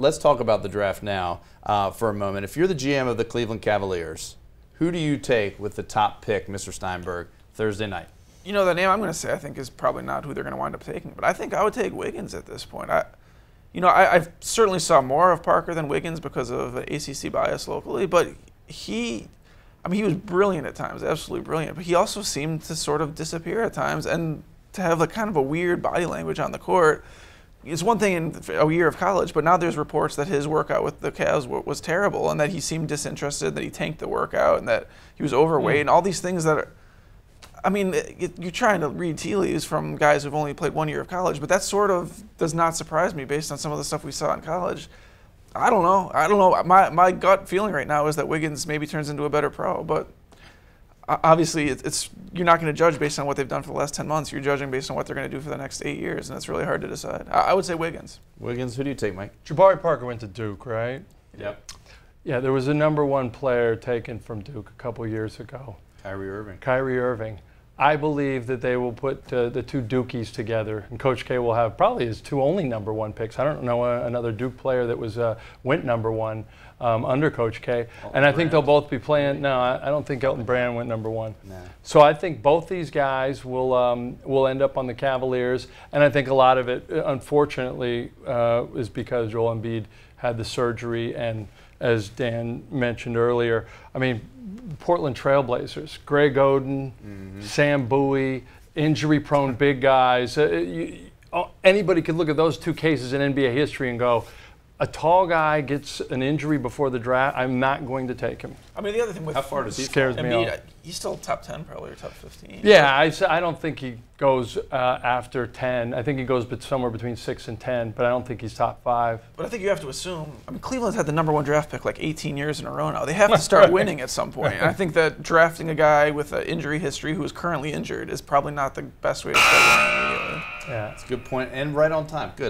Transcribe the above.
let's talk about the draft now for a moment. If you're the GM of the Cleveland Cavaliers, who do you take with the top pick, Mr. Steinberg, Thursday night? You know, the name I'm going to say I think is probably not who they're going to wind up taking, but I think I would take Wiggins at this point. I certainly saw more of Parker than Wiggins because of ACC bias locally, but he was brilliant at times, absolutely brilliant, but he also seemed to sort of disappear at times, and to have kind of a weird body language on the court. It's one thing in a year of college, but now there's reports that his workout with the Cavs was terrible, and that he seemed disinterested, that he tanked the workout, and that he was overweight, and all these things that are, you're trying to read tea leaves from guys who've only played 1 year of college, but that sort of does not surprise me based on some of the stuff we saw in college. I don't know. My gut feeling right now is that Wiggins maybe turns into a better pro, but obviously you're not going to judge based on what they've done for the last 10 months. You're judging based on what they're going to do for the next 8 years, and it's really hard to decide. I would say Wiggins. Wiggins, who do you take, Mike? Jabari Parker went to Duke, right? Yep. Yeah, there was a #1 player taken from Duke a couple years ago. Kyrie Irving. I believe that they will put the two Dukies together, and Coach K will have probably his two only #1 picks. I don't know another Duke player that went #1 under Coach K. And I think they'll both be playing. No, I don't think Elton Brand went #1. Nah. So I think both these guys will end up on the Cavaliers, and I think a lot of it, unfortunately, is because Joel Embiid had the surgery, and as Dan mentioned earlier, Portland Trailblazers, Greg Oden, Sam Bowie, injury-prone big guys. Anybody could look at those two cases in NBA history and go, a tall guy gets an injury before the draft, I'm not going to take him. The other thing with how far does he scares me off. He's still top 10 probably, or top 15. Yeah, I don't think he goes after 10. I think he goes somewhere between 6 and 10, but I don't think he's top 5. But I think you have to assume, Cleveland's had the #1 draft pick like 18 years in a row now. They have to start winning at some point. And I think that drafting a guy with an injury history who is currently injured is probably not the best way to start winning immediately. Yeah, that's a good point, and right on time. Good.